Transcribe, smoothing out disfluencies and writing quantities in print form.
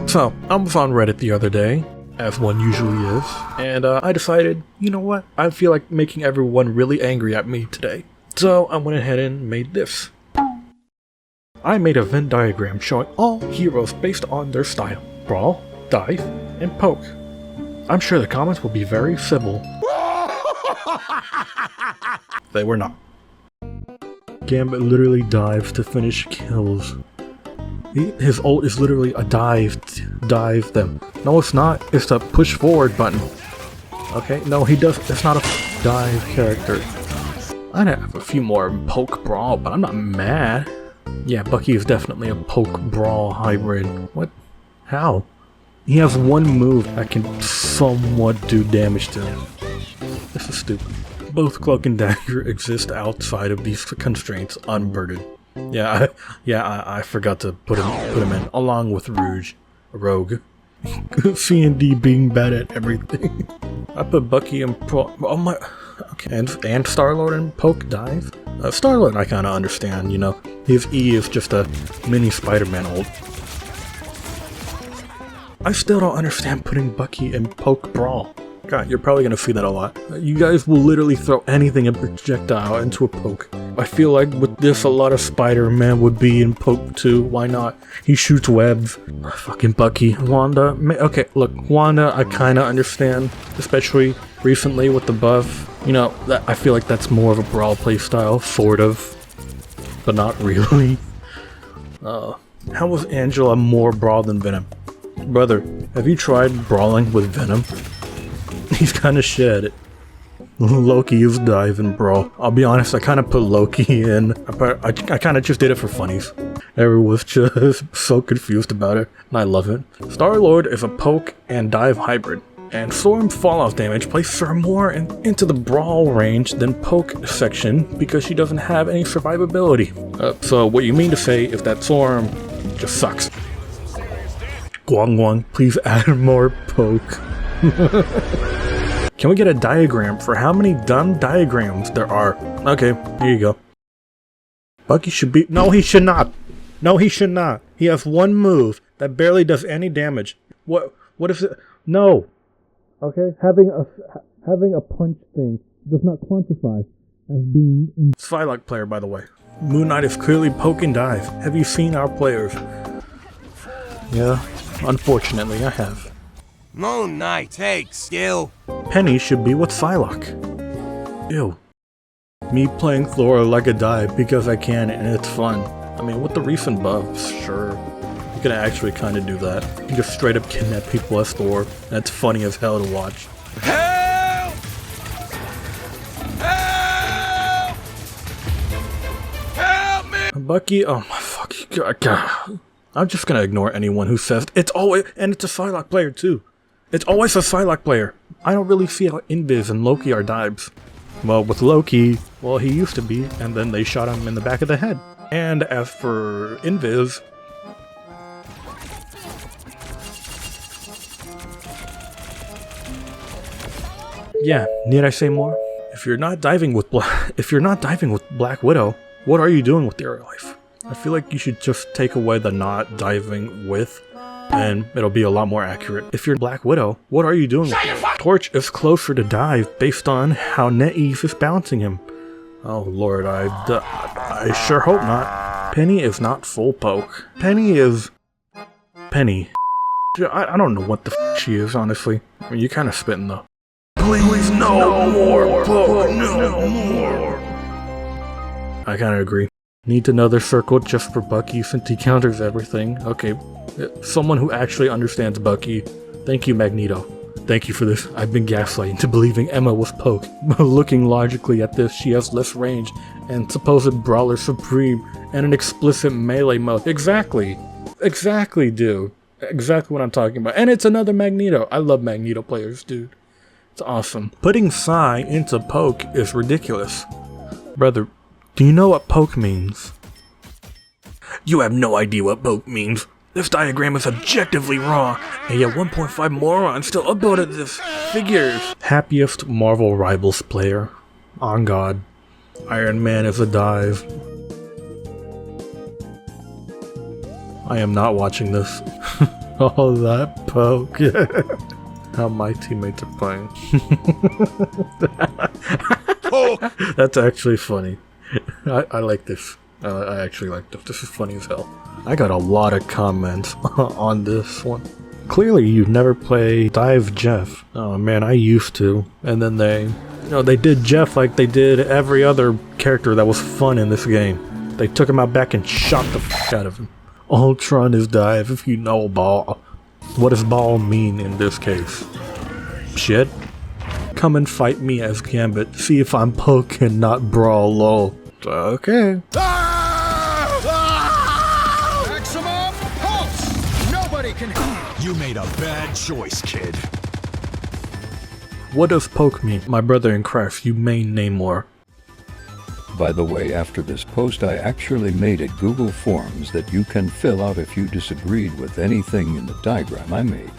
So, I was on Reddit the other day, as one usually is, and I decided, you know what, I feel like making everyone really angry at me today. So I went ahead and made this. I made a Venn diagram showing all heroes based on their style. Brawl, dive, and poke. I'm sure the comments will be very civil. They were not. Gambit literally dives to finish kills. His ult is literally a dive them. No, it's not. It's the push forward button. Okay, no, he does. It's not a dive character. I'd have a few more poke brawl, but I'm not mad. Yeah, Bucky is definitely a poke brawl hybrid. What? How? He has one move that can somewhat do damage to him. This is stupid. Both Cloak and Dagger exist outside of these constraints unburdened. Yeah, I forgot to put him in, along with Rogue. C&D being bad at everything. I put Bucky and oh my, okay, and Star-Lord and poke dive. Star-Lord I kind of understand, you know, his E is just a mini Spider-Man ult. I still don't understand putting Bucky in poke brawl. God, you're probably gonna see that a lot. You guys will literally throw anything a projectile into a poke. I feel like with this, a lot of Spider-Man would be in poke too. Why not? He shoots webs. Fucking Bucky. Wanda. Okay, look, Wanda, I kinda understand, especially recently with the buff. You know, I feel like that's more of a brawl playstyle, sort of, but not really. How was Angela more brawl than Venom? Brother, have you tried brawling with Venom? He's kinda shit. Loki is dive and brawl. I'll be honest, I kinda put Loki in. I kinda just did it for funnies. Everyone's just so confused about it, and I love it. Star-Lord is a poke and dive hybrid, and Storm fallout damage places her more into the brawl range than poke section because she doesn't have any survivability. So what you mean to say is that Storm just sucks. Guang, please add more poke. Can we get a diagram for how many dumb diagrams there are? Okay, here you go. Bucky should be— no, he should not. No, he should not. He has one move that barely does any damage. What is it? No. Okay, having a punch thing does not quantify as being in— Psylocke player, by the way. Moon Knight is clearly poke and dive. Have you seen our players? Yeah, unfortunately I have. Moon Knight takes skill. Penny should be with Psylocke. Ew. Me playing Thor like a dive because I can and it's fun. I mean, with the recent buffs, sure. You can actually kind of do that. You can just straight up kidnap people as Thor. That's funny as hell to watch. Help! Help! Help me! Bucky, oh my fucking god. I'm just gonna ignore anyone who says it's always— and it's a Psylocke player too. It's always a Psylocke player. I don't really see how Invis and Loki are dives. Well, with Loki, well, he used to be, and then they shot him in the back of the head. And as for Invis, yeah, need I say more? If you're not diving with Black Widow, what are you doing with your life? I feel like you should just take away the not diving with, and it'll be a lot more accurate. If you're Black Widow, what are you doing with it? Torch is closer to dive based on how NetEase is bouncing him. Oh lord, I sure hope not. Penny is not full poke. Penny is— Penny. I don't know what the f she is, honestly. I mean, you're kind of spitting though. Please, no more poke, no more. I kind of agree. Need another circle just for Bucky since he counters everything. Okay, someone who actually understands Bucky. Thank you, Magneto. Thank you for this. I've been gaslighted into believing Emma was poke. But looking logically at this, she has less range and supposed Brawler Supreme and an explicit melee mode. Exactly, dude. Exactly what I'm talking about. And it's another Magneto. I love Magneto players, dude. It's awesome. Putting Psy into poke is ridiculous. Brother, do you know what poke means? You have no idea what poke means. This diagram is objectively wrong, and yet 1.5 morons still upvoted this. Figures. Happiest Marvel Rivals player. On God. Iron Man is a dive. I am not watching this. Oh, that poke. How my teammates are playing. Poke! That's actually funny. I like this. I actually like this. This is funny as hell. I got a lot of comments on this one. Clearly, you've never played Dive Jeff. Oh man, I used to. And then they did Jeff like they did every other character that was fun in this game. They took him out back and shot the f out of him. Ultron is dive if you know ball. What does ball mean in this case? Shit. Come and fight me as Gambit. See if I'm poke and not brawl low. Okay. Maximum pulse! Nobody can. You made a bad choice, kid. What does poke mean? My brother in Christ, you may name more. By the way, after this post I actually made a Google Forms that you can fill out if you disagreed with anything in the diagram I made.